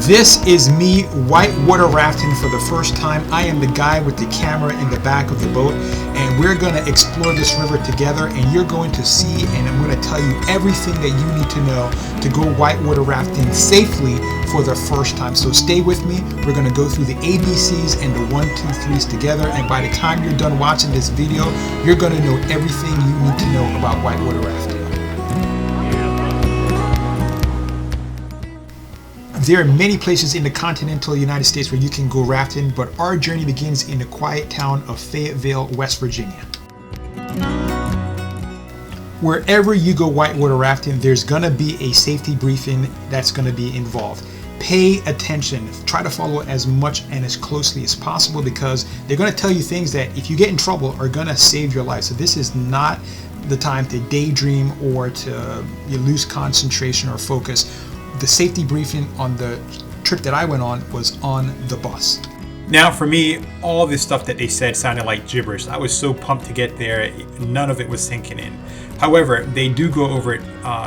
This is me whitewater rafting for the first time. I am the guy with the camera in the back of the boat, and we're going to explore this river together, and you're going to see, and I'm going to tell you everything that you need to know to go whitewater rafting safely for the first time. So stay with me. We're going to go through the ABCs and the 1, 2, 3s together, and by the time you're done watching this video, you're going to know everything you need to know about whitewater rafting. There are many places in the continental United States where you can go rafting, but our journey begins in the quiet town of Fayetteville, West Virginia. Wherever you go whitewater rafting, there's going to be a safety briefing that's going to be involved. Pay attention. Try to follow as much and as closely as possible, because they're going to tell you things that, if you get in trouble, are going to save your life. So this is not the time to daydream or to lose concentration or focus. The safety briefing on the trip that I went on was on the bus. Now for me, all this stuff that they said sounded like gibberish. I was so pumped to get there, none of it was sinking in. However, they do go over it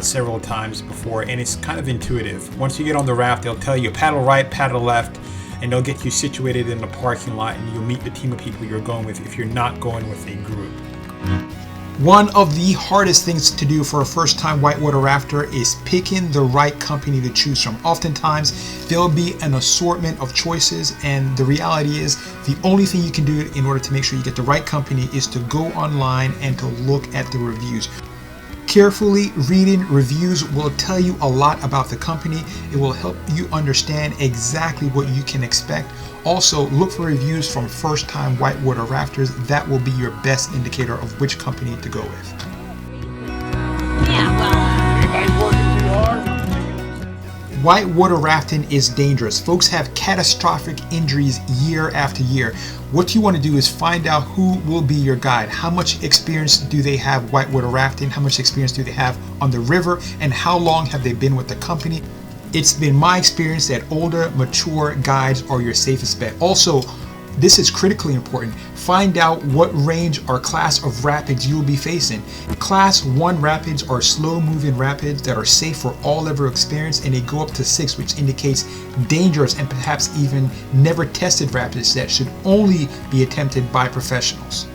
several times before, and it's kind of intuitive. Once you get on the raft, they'll tell you paddle right, paddle left, and they'll get you situated in the parking lot, and you'll meet the team of people you're going with if you're not going with a group. One of the hardest things to do for a first-time whitewater rafter is picking the right company to choose from. Oftentimes, there'll be an assortment of choices, and the reality is the only thing you can do in order to make sure you get the right company is to go online and to look at the reviews. Carefully reading reviews will tell you a lot about the company. It will help you understand exactly what you can expect. Also, look for reviews from first-time whitewater rafters. That will be your best indicator of which company to go with. Whitewater rafting is dangerous. Folks have catastrophic injuries year after year. What you want to do is find out who will be your guide. How much experience do they have whitewater rafting? How much experience do they have on the river? And how long have they been with the company? It's been my experience that older, mature guides are your safest bet. Also, this is critically important. Find out what range or class of rapids you'll be facing. Class 1 rapids are slow-moving rapids that are safe for all level experience, and they go up to 6, which indicates dangerous and perhaps even never tested rapids that should only be attempted by professionals.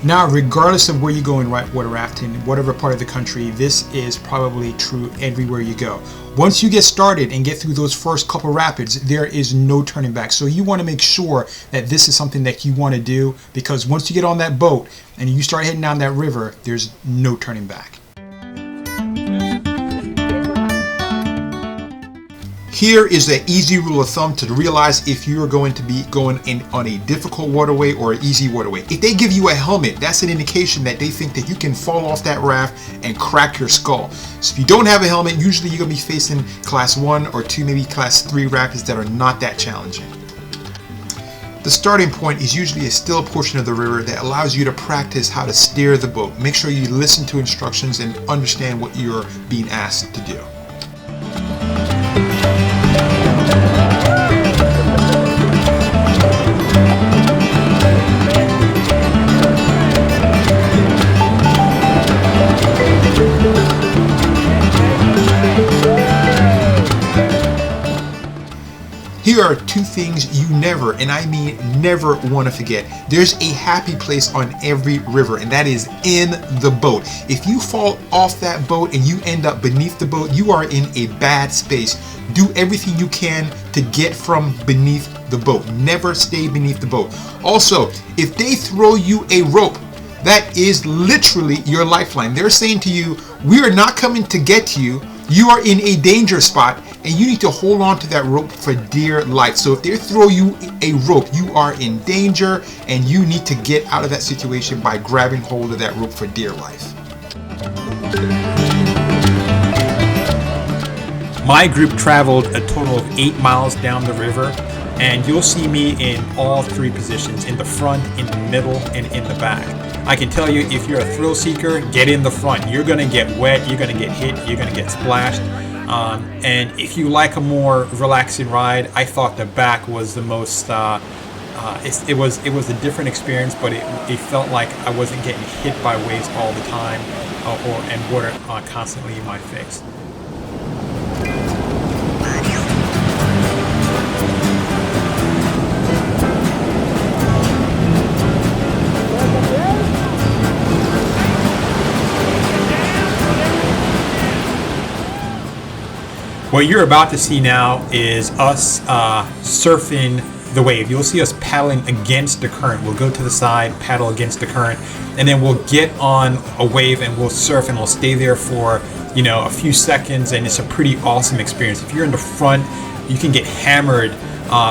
Now, regardless of where you go in whitewater rafting, whatever part of the country, this is probably true everywhere you go. Once you get started and get through those first couple rapids, there is no turning back. So you want to make sure that this is something that you want to do, because once you get on that boat and you start heading down that river, there's no turning back. Here is the easy rule of thumb to realize if you're going to be going on a difficult waterway or an easy waterway. If they give you a helmet, that's an indication that they think that you can fall off that raft and crack your skull. So if you don't have a helmet, usually you're going to be facing class 1 or 2, maybe class 3 rapids that are not that challenging. The starting point is usually a still portion of the river that allows you to practice how to steer the boat. Make sure you listen to instructions and understand what you're being asked to do. Here are 2 things you never, and I mean never, want to forget. There's a happy place on every river, and that is in the boat. If you fall off that boat and you end up beneath the boat, you are in a bad space. Do everything you can to get from beneath the boat. Never stay beneath the boat. Also, if they throw you a rope, that is literally your lifeline. They're saying to you, we are not coming to get you. You are in a danger spot, and you need to hold on to that rope for dear life. So if they throw you a rope, you are in danger, and you need to get out of that situation by grabbing hold of that rope for dear life. My group traveled a total of 8 miles down the river, and you'll see me in all 3 positions: in the front, in the middle, and in the back. I can tell you, if you're a thrill seeker, get in the front. You're going to get wet, you're going to get hit, you're going to get splashed. And if you like a more relaxing ride, I thought the back was the most, it was a different experience, but it felt like I wasn't getting hit by waves all the time and water constantly in my face. What you're about to see now is us surfing the wave. You'll see us paddling against the current. We'll go to the side, paddle against the current, and then we'll get on a wave and we'll surf, and we'll stay there for, you know, a few seconds, and it's a pretty awesome experience. If you're in the front, you can get hammered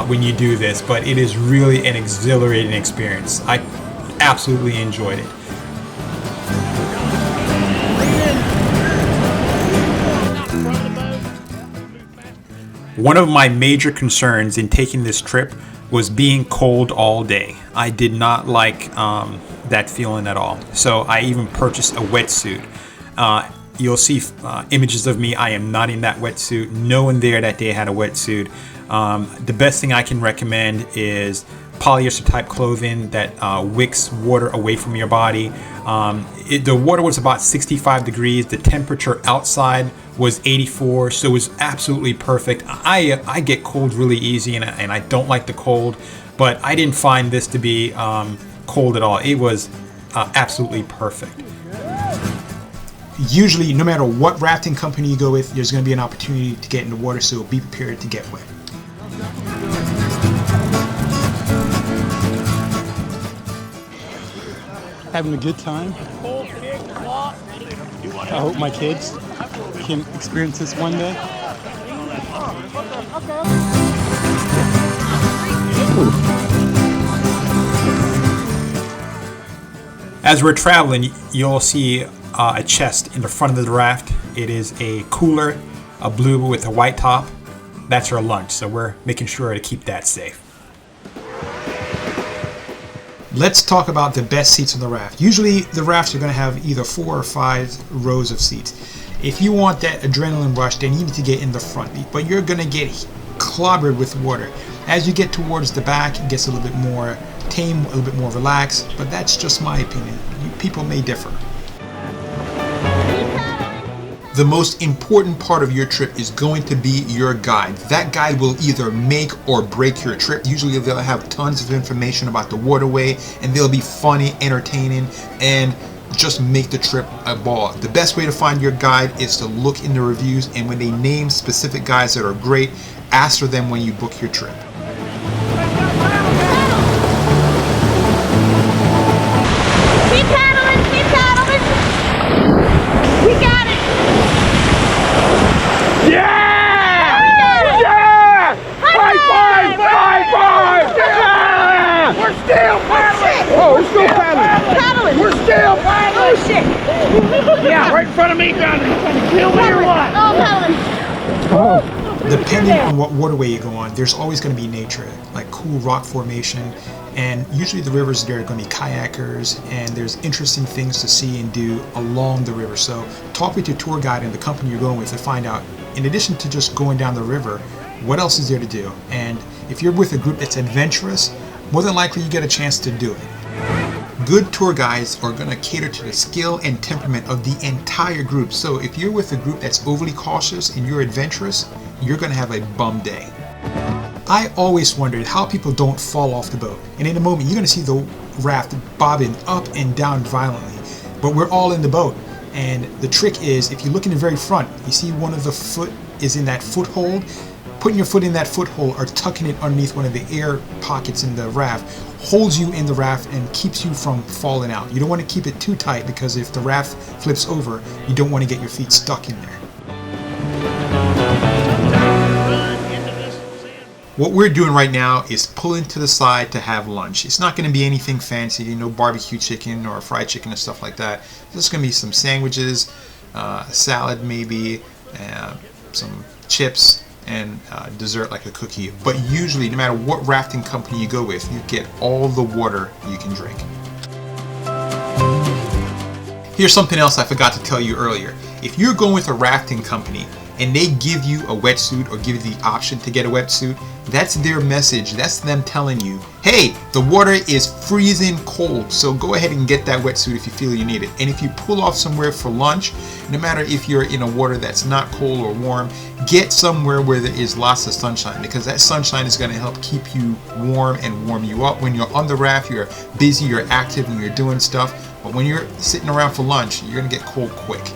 when you do this, but it is really an exhilarating experience. I absolutely enjoyed it. One of my major concerns in taking this trip was being cold all day. I did not like that feeling at all. So I even purchased a wetsuit. You'll see images of me. I am not in that wetsuit. No one there that day had a wetsuit. The best thing I can recommend is polyester type clothing that wicks water away from your body. The water was about 65 degrees. The temperature outside was 84, so it was absolutely perfect. I get cold really easy, and I don't like the cold, but I didn't find this to be cold at all. It was absolutely perfect. Usually, no matter what rafting company you go with, there's going to be an opportunity to get in the water, so be prepared to get wet. Having a good time. I hope my kids can experience this one day. As we're traveling, you'll see a chest in the front of the raft. It is a cooler, a blue with a white top. That's our lunch, so we're making sure to keep that safe. Let's talk about the best seats on the raft. Usually the rafts are going to have either 4 or 5 rows of seats. If you want that adrenaline rush, then you need to get in the front, but you're going to get clobbered with water. As you get towards the back, it gets a little bit more tame, a little bit more relaxed, but that's just my opinion. People may differ. The most important part of your trip is going to be your guide. That guide will either make or break your trip. Usually they'll have tons of information about the waterway, and they'll be funny, entertaining, and just make the trip a ball. The best way to find your guide is to look in the reviews, and when they name specific guides that are great, ask for them when you book your trip. Keep paddling, keep paddling. We got it. Yeah! Yeah! High five! High five! Yeah! We're still paddling! Oh, we're still paddling! Paddling. We're still paddling! Oh shit. Yeah, right in front of me, down there. You trying to kill me or what? Oh, paddling. Depending on what waterway you go on, there's always going to be nature, like cool rock formation, and usually the rivers there are going to be kayakers, and there's interesting things to see and do along the river. So talk with your tour guide and the company you're going with to find out, in addition to just going down the river, what else is there to do. And if you're with a group that's adventurous, more than likely you get a chance to do it. Good tour guides are going to cater to the skill and temperament of the entire group. So if you're with a group that's overly cautious and you're adventurous, you're going to have a bum day. I always wondered how people don't fall off the boat. And in a moment, you're going to see the raft bobbing up and down violently. But we're all in the boat. And the trick is, if you look in the very front, you see one of the foot is in that foothold. Putting your foot in that foothold or tucking it underneath one of the air pockets in the raft holds you in the raft and keeps you from falling out. You don't want to keep it too tight, because if the raft flips over, you don't want to get your feet stuck in there. What we're doing right now is pulling to the side to have lunch. It's not going to be anything fancy, no barbecue chicken or fried chicken and stuff like that. There's going to be some sandwiches, a salad maybe, some chips, and dessert like a cookie. But usually, no matter what rafting company you go with, you get all the water you can drink. Here's something else I forgot to tell you earlier. If you're going with a rafting company and they give you a wetsuit or give you the option to get a wetsuit, that's their message. That's them telling you, hey, the water is freezing cold, so go ahead and get that wetsuit if you feel you need it. And if you pull off somewhere for lunch, no matter if you're in a water that's not cold or warm, get somewhere where there is lots of sunshine, because that sunshine is going to help keep you warm and warm you up. When you're on the raft, you're busy, you're active, and you're doing stuff. But when you're sitting around for lunch, you're going to get cold quick.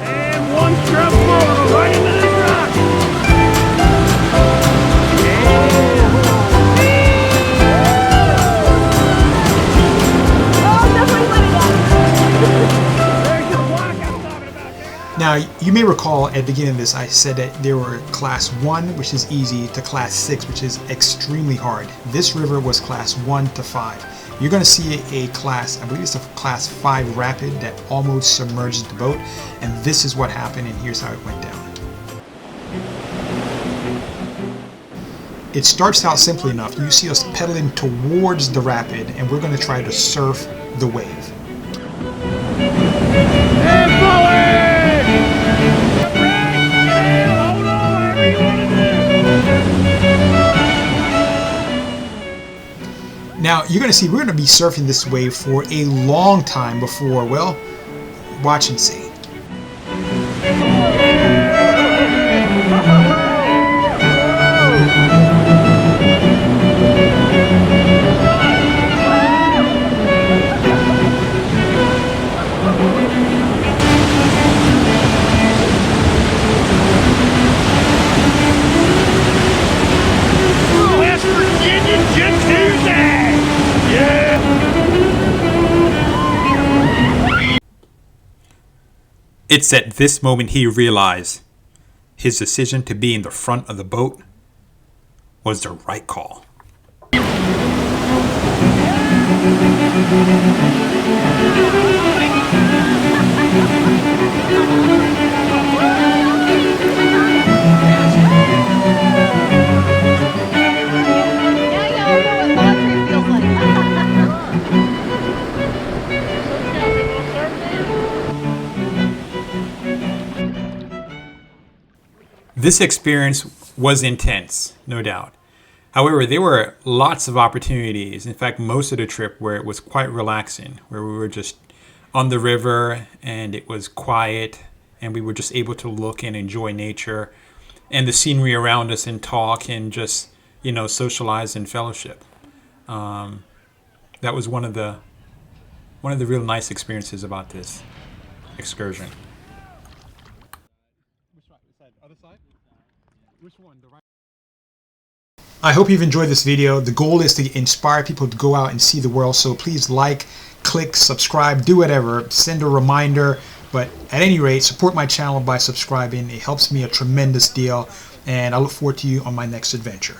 And one strap forward right into this rock. Now, you may recall at the beginning of this, I said that there were class 1, which is easy, to class 6, which is extremely hard. This river was class 1 to 5. You're going to see a class, I believe it's a class 5 rapid that almost submerged the boat. And this is what happened, and here's how it went down. It starts out simply enough. You see us pedaling towards the rapid, and we're going to try to surf the wave. Now, you're going to see we're going to be surfing this wave for a long time before, well, watch and see. It's at this moment he realized his decision to be in the front of the boat was the right call. This experience was intense, no doubt. However, there were lots of opportunities, in fact, most of the trip, where it was quite relaxing, where we were just on the river and it was quiet and we were just able to look and enjoy nature and the scenery around us and talk and just, you know, socialize and fellowship. That was one of the real nice experiences about this excursion. I hope you've enjoyed this video. The goal is to inspire people to go out and see the world. So please like, click, subscribe, do whatever, send a reminder. But at any rate, support my channel by subscribing. It helps me a tremendous deal. And I look forward to you on my next adventure.